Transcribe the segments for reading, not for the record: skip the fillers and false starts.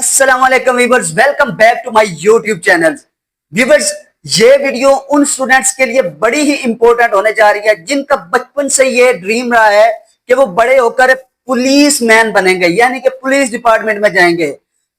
अस्सलाम वालेकुम viewers, welcome back to my YouTube channel. Viewers, ये वीडियो उन स्टूडेंट्स के लिए बड़ी ही इंपॉर्टेंट होने जा रही है जिनका बचपन से ये ड्रीम रहा है कि वो बड़े होकर पुलिस मैन बनेंगे, यानी कि पुलिस डिपार्टमेंट में जाएंगे।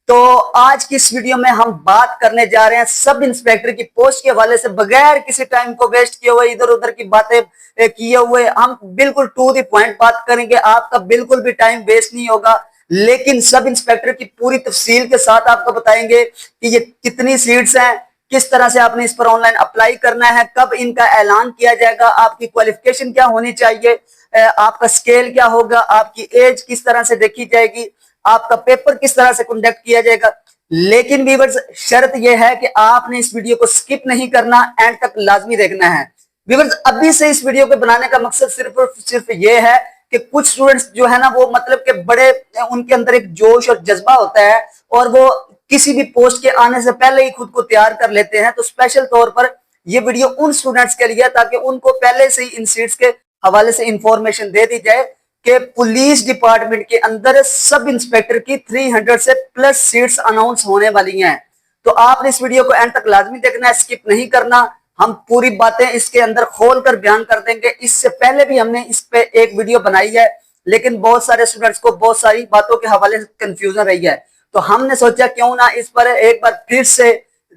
तो आज की इस वीडियो में हम बात करने जा रहे हैं सब इंस्पेक्टर की पोस्ट के हवाले से, बगैर किसी टाइम को वेस्ट किए हुए, इधर उधर की बातें किए हुए। हम बिल्कुल टू द पॉइंट बात करेंगे, आपका बिल्कुल भी टाइम वेस्ट नहीं होगा। लेकिन सब इंस्पेक्टर की पूरी तफसील के साथ आपको बताएंगे कि ये कितनी सीट्स हैं, किस तरह से आपने इस पर ऑनलाइन अप्लाई करना है, कब इनका ऐलान किया जाएगा, आपकी क्वालिफिकेशन क्या होनी चाहिए, आपका स्केल क्या होगा, आपकी एज किस तरह से देखी जाएगी, आपका पेपर किस तरह से कंडक्ट किया जाएगा। लेकिन व्यूअर्स, शर्त यह है कि आपने इस वीडियो को स्किप नहीं करना, एंड तक लाजमी देखना है। व्यूअर्स, अभी से इस वीडियो को बनाने का मकसद सिर्फ और सिर्फ ये है कि कुछ स्टूडेंट्स जो है ना, वो मतलब कि बड़े उनके अंदर एक जोश और जज्बा होता है और वो किसी भी पोस्ट के आने से पहले ही खुद को तैयार कर लेते हैं। तो स्पेशल तौर पर ये वीडियो उन स्टूडेंट्स के लिए, ताकि उनको पहले से ही इन सीट्स के हवाले से इंफॉर्मेशन दे दी जाए कि पुलिस डिपार्टमेंट के अंदर सब इंस्पेक्टर की 300 से प्लस सीट्स अनाउंस होने वाली हैं। तो आपने इस वीडियो को एंड तक लाजमी देखना है, स्किप नहीं करना। हम पूरी बातें इसके अंदर खोल कर बयान कर देंगे। इससे पहले भी हमने इस पे एक वीडियो बनाई है, लेकिन बहुत सारे स्टूडेंट्स को बहुत सारी बातों के हवाले से कंफ्यूजन रही है। तो हमने सोचा क्यों ना इस पर एक बार फिर से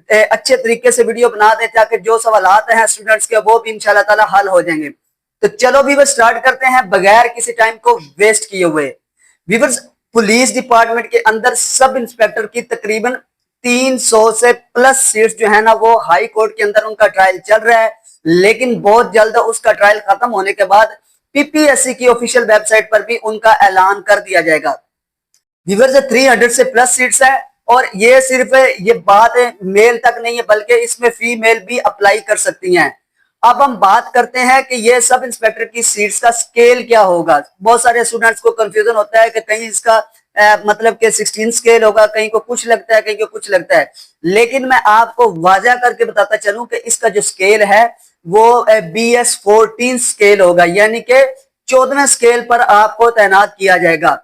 अच्छे तरीके से वीडियो बना दे, ताकि जो सवालात हैं स्टूडेंट्स के वो भी इंशाल्लाह ताला हल हो जाएंगे। तो चलो व्यूअर्स, स्टार्ट करते हैं बगैर किसी टाइम को वेस्ट किए हुए। व्यूअर्स, पुलिस डिपार्टमेंट के अंदर सब इंस्पेक्टर की तकरीबन 300 से प्लस सीट्स जो है ना, वो हाई कोर्ट के अंदर उनका ट्रायल चल रहा है। लेकिन बहुत जल्द उसका ट्रायल खत्म होने के बाद पीपीएससी की ऑफिशियल वेबसाइट पर भी उनका ऐलान कर दिया जाएगा। व्यूअर्स, 300 से प्लस सीट्स है, और ये सिर्फ ये बात मेल तक नहीं है, बल्कि इसमें फीमेल भी अप्लाई कर सकती हैं। अब हम बात करते हैं कि ये सब इंस्पेक्टर की सीट्स का स्केल क्या होगा। बहुत सारे स्टूडेंट्स को कंफ्यूजन होता है कि कहीं इसका मतलब कि 16 स्केल होगा, कहीं को कुछ लगता है, कहीं को कुछ लगता है। लेकिन मैं आपको वाजा करके बताता चलूं कि इसका जो स्केल है वो BS14 स्केल होगा, यानी कि 14वें स्केल पर आपको तैनात किया जाएगा।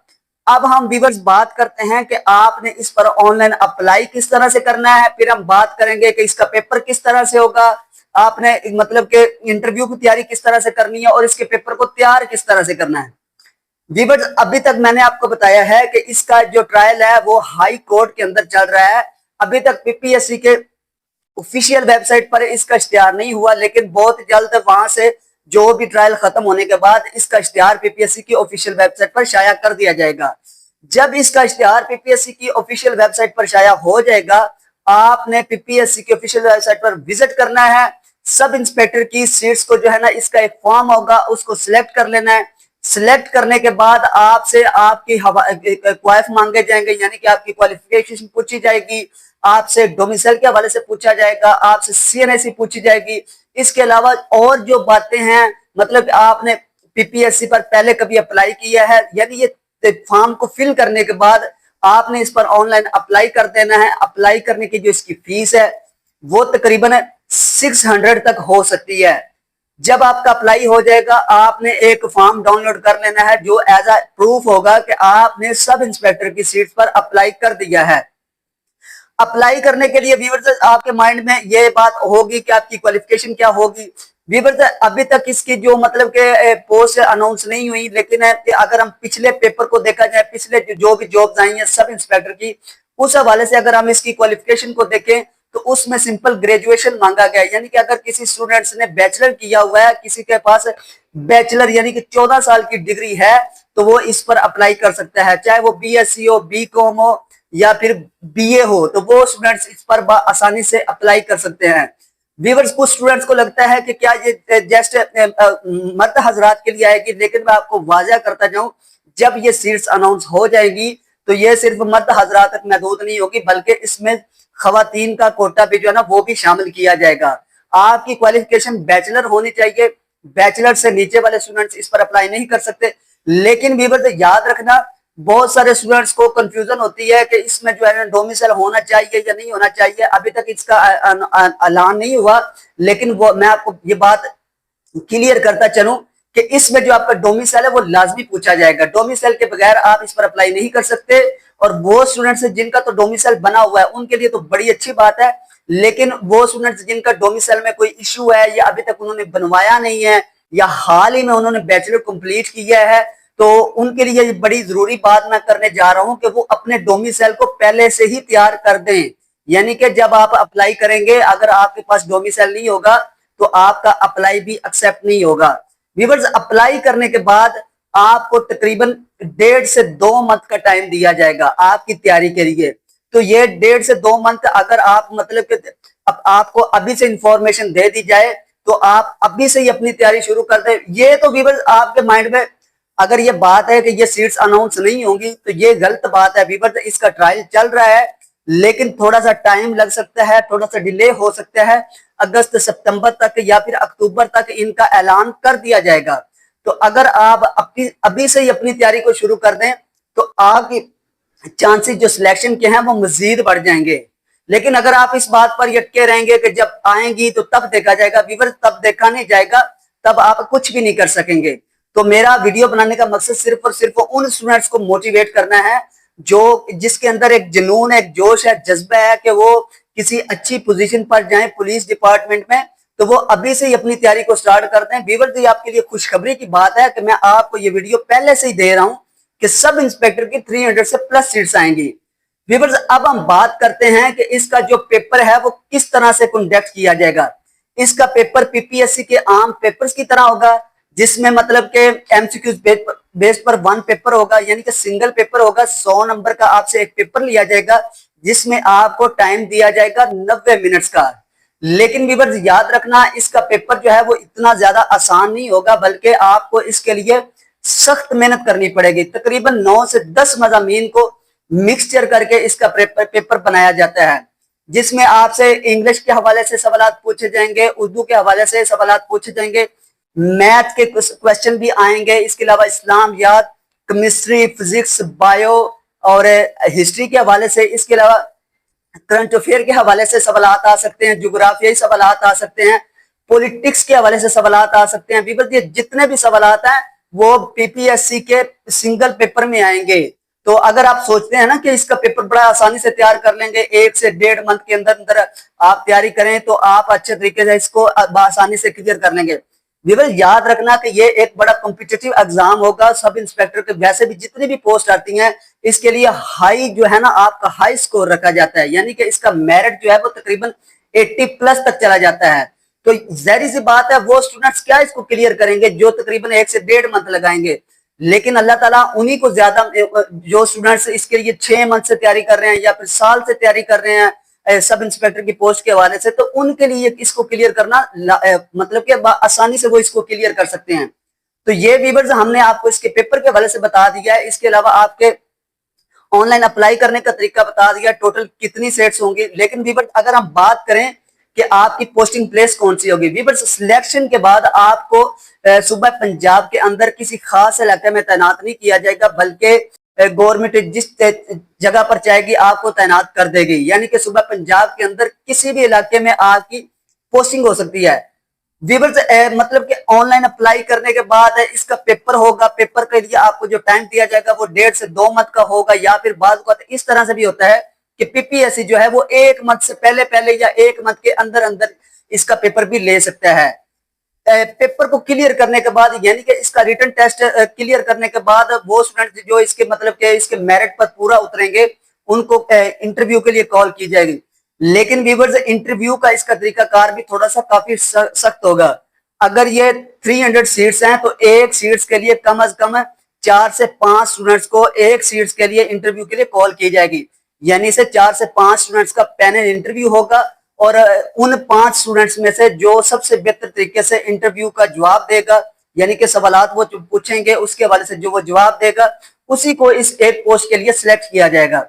अब हम व्यूअर्स बात करते हैं कि आपने इस पर ऑनलाइन अप्लाई किस तरह से करना है। फिर हम बात करेंगे कि इसका पेपर किस तरह से होगा, आपने मतलब के इंटरव्यू की तैयारी किस तरह से करनी है, और इसके पेपर को तैयार किस तरह से करना है। व्यूअर्स, अभी तक मैंने आपको बताया है कि इसका जो ट्रायल है वो हाई कोर्ट के अंदर चल रहा है। अभी तक पीपीएससी के ऑफिशियल वेबसाइट पर इसका इश्तिहार नहीं हुआ, लेकिन बहुत जल्द वहां से जो भी ट्रायल खत्म होने के बाद इसका इश्तिहार पीपीएससी की ऑफिशियल वेबसाइट पर शाया कर दिया जाएगा। जब इसका इश्तिहार पीपीएससी की ऑफिशियल वेबसाइट पर शाया हो जाएगा, आपने पीपीएससी की ऑफिशियल वेबसाइट पर विजिट करना है। सब इंस्पेक्टर की सीट्स को जो है ना, इसका एक फॉर्म होगा, उसको सिलेक्ट कर लेना है। सिलेक्ट करने के बाद आपसे आपकी क्वाइफ मांगे जाएंगे, यानी कि आपकी क्वालिफिकेशन पूछी जाएगी, आपसे डोमिसाइल के हवाले से पूछा जाएगा, आपसे सीएनएससी पूछी जाएगी। इसके अलावा और जो बातें हैं, मतलब आपने पीपीएससी पर पहले कभी अप्लाई किया है, यानी ये फॉर्म को फिल करने के बाद आपने इस पर ऑनलाइन अप्लाई कर देना है। अप्लाई करने की जो इसकी फीस है वो तकरीबन 600 तक हो सकती है। जब आपका अप्लाई हो जाएगा, आपने एक फॉर्म डाउनलोड कर लेना है जो एज अ प्रूफ होगा कि आपने सब इंस्पेक्टर की सीट पर अप्लाई कर दिया है। अप्लाई करने के लिए व्यूअर्स, आपके माइंड में ये बात होगी कि आपकी क्वालिफिकेशन क्या होगी। व्यूअर्स, अभी तक इसकी जो मतलब के पोस्ट अनाउंस नहीं हुई, लेकिन अगर हम पिछले पेपर को देखा जाए, पिछले जो भी जॉब्स आई हैं सब इंस्पेक्टर की, उस हवाले से अगर हम इसकी क्वालिफिकेशन को देखें तो उसमें सिंपल ग्रेजुएशन मांगा गया है। यानी कि अगर किसी स्टूडेंट्स ने बैचलर किया हुआ है, किसी के पास बैचलर यानी कि 14 साल की डिग्री है, तो वो इस पर अप्लाई कर सकता है, चाहे वो बीएससी हो, बीकॉम हो या फिर बीए हो, तो वो स्टूडेंट्स इस पर आसानी से अप्लाई कर सकते हैं। व्यूअर्स, कुछ स्टूडेंट्स को लगता है कि क्या ये जस्ट मर्द हजरात के लिए आएगी, लेकिन मैं आपको वाजा करता जाऊं, जब ये सीट्स अनाउंस हो जाएगी तो ये सिर्फ मर्द हजरात तक महदूद नहीं होगी, बल्कि इसमें खवातीन का कोटा भी जो है ना, वो भी शामिल किया जाएगा। आपकी क्वालिफिकेशन बैचलर होनी चाहिए, बैचलर से नीचे वाले स्टूडेंट्स इस पर अप्लाई नहीं कर सकते। लेकिन व्यूअर्स, याद रखना, बहुत सारे स्टूडेंट्स को कंफ्यूजन होती है कि इसमें जो है डोमिसाइल होना चाहिए या नहीं होना चाहिए। अभी तक इसका ऐलान नहीं हुआ, लेकिन वो मैं आपको ये बात क्लियर करता चलूं कि इसमें जो आपका डोमिसाइल है वो लाजमी पूछा जाएगा। डोमिसाइल के बगैर आप इस पर अप्लाई नहीं कर सकते। और वो स्टूडेंट्स जिनका तो डोमिसाइल बना हुआ है उनके लिए तो बड़ी अच्छी बात है, लेकिन वो स्टूडेंट्स जिनका डोमिसाइल में कोई इश्यू है या अभी तक उन्होंने बनवाया नहीं है या हाल ही में उन्होंने बैचलर कंप्लीट किया है, तो उनके लिए बड़ी जरूरी बात मैं करने जा रहा हूं कि वो अपने डोमिसाइल को पहले से ही तैयार कर दें। यानी कि जब आप अप्लाई करेंगे, अगर आपके पास डोमिसाइल नहीं होगा तो आपका अप्लाई भी एक्सेप्ट नहीं होगा। व्यूअर्स, अप्लाई करने के बाद आपको तकरीबन 1.5 से 2 मंथ का टाइम दिया जाएगा आपकी तैयारी के लिए। तो ये 1.5 से 2 मंथ अगर आप मतलब कि अब आपको अभी से इंफॉर्मेशन दे दी जाए तो आप अभी से ही अपनी तैयारी शुरू कर दें। ये तो व्यूअर्स आपके माइंड में अगर ये बात है कि ये सीट्स अनाउंस नहीं होंगी तो ये गलत बात है व्यूअर्स। इसका ट्रायल चल रहा है लेकिन थोड़ा सा टाइम लग सकता है, थोड़ा सा डिले हो सकता है। अगस्त सितंबर तक या फिर अक्टूबर तक इनका ऐलान कर दिया जाएगा। तो अगर आप अभी से ही अपनी तैयारी को शुरू कर दें तो आपकी चांसेस जो सिलेक्शन के हैं वो मजीद बढ़ जाएंगे। लेकिन अगर आप इस बात पर अटके रहेंगे कि जब आएंगी तो तब देखा जाएगा, व्यूअर्स तब देखा नहीं जाएगा, तब आप कुछ भी नहीं कर सकेंगे। तो मेरा वीडियो बनाने का मकसद सिर्फ और सिर्फ उन स्टूडेंट्स को मोटिवेट करना है जो जिसके अंदर एक जुनून है, एक जोश है, जज्बा है कि वो किसी अच्छी पोजीशन पर जाएं पुलिस डिपार्टमेंट में, तो वो अभी से ही अपनी तैयारी को स्टार्ट करते हैं। व्यूअर्स, ये आपके लिए खुशखबरी की बात है कि मैं आपको ये वीडियो पहले से ही दे रहा हूं कि सब इंस्पेक्टर की 300 से प्लस सीट्स आएंगी। व्यूअर्स, अब हम बात करते हैं कि इसका जो पेपर है वो किस तरह से कंडक्ट किया जाएगा। इसका पेपर पीपीएससी के आम पेपर्स की तरह होगा, जिसमें मतलब के एमसीक्यूज बेस पर वन पेपर होगा, यानी कि सिंगल पेपर होगा। 100 नंबर का आपसे एक पेपर लिया जाएगा जिसमें आपको टाइम दिया जाएगा 90 मिनट्स का। लेकिन व्यूअर्स याद रखना, इसका पेपर जो है वो इतना ज्यादा आसान नहीं होगा, बल्कि आपको इसके लिए सख्त मेहनत करनी पड़ेगी। तकरीबन 9 से 10 मज़ामीन को मिक्सचर करके इसका पेपर बनाया जाता है, जिसमें आपसे इंग्लिश के हवाले से सवाल पूछे जाएंगे, उर्दू के हवाले से सवाल पूछे जाएंगे, मैथ के क्वेश्चन भी आएंगे। इसके अलावा इस्लाम याद, केमिस्ट्री, फिजिक्स, बायो और हिस्ट्री के हवाले से, इसके अलावा करंट अफेयर के हवाले से सवाल आ सकते हैं, जोग्राफियाई सवाल आ सकते हैं, पॉलिटिक्स के हवाले से सवाल आ सकते हैं। व्यूअर्स, ये जितने भी सवाल हैं वो पीपीएससी के सिंगल पेपर में आएंगे। तो अगर आप सोचते हैं ना कि इसका पेपर बड़ा आसानी से तैयार कर लेंगे, 1 से 1.5 मंथ के अंदर अंदर आप तैयारी करें तो आप अच्छे तरीके से इसको आसानी से क्लियर कर लेंगे। व्यूअर्स, याद रखना कि ये एक बड़ा कॉम्पिटिटिव एग्जाम होगा। सब इंस्पेक्टर के वैसे भी जितनी भी पोस्ट आती हैं इसके लिए हाई जो है ना आपका हाई स्कोर रखा जाता है, यानी कि इसका मेरिट जो है वो तकरीबन 80 प्लस तक चला जाता है। तो जाहिर सी बात है वो स्टूडेंट्स क्या इसको क्लियर करेंगे जो तकरीबन 1 से 1.5 मंथ लगाएंगे। लेकिन अल्लाह ताला उन्हीं को ज्यादा, जो स्टूडेंट्स इसके लिए 6 मंथ से तैयारी कर रहे हैं या फिर साल से तैयारी कर रहे हैं सब इंस्पेक्टर की पोस्ट के हवाले से, तो उनके लिए इसको क्लियर करना मतलब कि आसानी से वो इसको क्लियर कर सकते हैं। तो ये व्यूअर्स हमने आपको इसके पेपर के हवाले से बता दिया है। इसके अलावा आपके ऑनलाइन अप्लाई करने का तरीका बता दिया, टोटल कितनी सेट्स होंगी। लेकिन व्यूअर्स अगर हम बात करें कि आपकी पोस्टिंग प्लेस कौन सी होगी, व्यूअर्स सिलेक्शन के बाद आपको सुबह पंजाब के अंदर किसी खास इलाके में तैनात नहीं किया जाएगा, बल्कि गवर्नमेंट जिस जगह पर चाहेगी आपको तैनात कर देगी। यानी कि सुबह पंजाब के अंदर किसी भी इलाके में आपकी पोस्टिंग हो सकती है। व्यूअर्स मतलब कि ऑनलाइन अप्लाई करने के बाद इसका पेपर होगा। पेपर के लिए आपको जो टाइम दिया जाएगा वो 1.5 से 2 मंथ का होगा, या फिर बाद इस तरह से भी होता है कि पीपीएससी जो है वो 1 मंथ से पहले पहले या 1 मंथ के अंदर अंदर इसका पेपर भी ले सकता है। पेपर को क्लियर करने के बाद, यानी कि इसका रिटन टेस्ट क्लियर करने के बाद, वो स्टूडेंट जो इसके मतलब के इसके मेरिट पर पूरा उतरेंगे उनको इंटरव्यू के लिए कॉल की जाएगी। लेकिन व्यूअर्स इंटरव्यू का इसका तरीकाकार भी थोड़ा सा काफी सख्त होगा। अगर ये 300 सीट्स हैं तो एक सीट्स के लिए कम से कम 4 से 5 स्टूडेंट्स को एक सीट्स के लिए इंटरव्यू के लिए कॉल की जाएगी। यानी से 4 से 5 स्टूडेंट्स का पैनल इंटरव्यू होगा और उन 5 स्टूडेंट्स में से जो सबसे बेहतर तरीके से इंटरव्यू का जवाब देगा, यानी कि सवालात वो पूछेंगे उसके हवाले से जो वो जवाब देगा, उसी को इस एक पोस्ट के लिए सिलेक्ट किया जाएगा।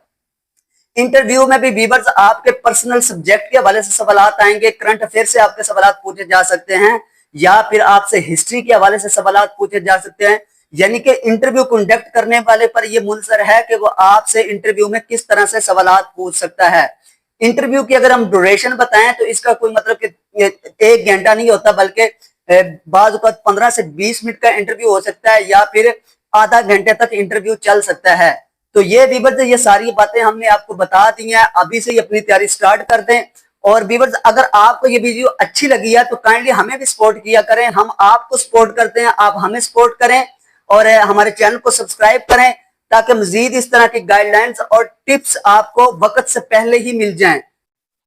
इंटरव्यू में भी व्यूअर्स आपके पर्सनल सब्जेक्ट के हवाले से सवालात आएंगे, करंट अफेयर से आपके सवालात पूछे जा सकते हैं, या फिर आपसे हिस्ट्री के हवाले से सवालात पूछे जा सकते हैं। यानी कि इंटरव्यू कंडक्ट करने वाले पर यह मुनसर है कि वो आपसे इंटरव्यू में किस तरह से सवालात पूछ सकता है। इंटरव्यू की अगर हम ड्यूरेशन बताएं तो इसका कोई मतलब कि 1 घंटा नहीं होता, बल्कि बाज़ औक़ात 15 से 20 मिनट का इंटरव्यू हो सकता है, या फिर आधा घंटे तक इंटरव्यू चल सकता है। तो ये व्यूअर्स ये सारी बातें हमने आपको बता दी हैं, अभी से ही अपनी तैयारी स्टार्ट कर दें। और व्यूअर्स अगर आपको ये वीडियो अच्छी लगी है तो काइंडली हमें भी सपोर्ट किया करें, हम आपको सपोर्ट करते हैं, आप हमें सपोर्ट करें और हमारे चैनल को सब्सक्राइब करें ताकि मजीद इस तरह की गाइडलाइंस और टिप्स आपको वक्त से पहले ही मिल जाएं।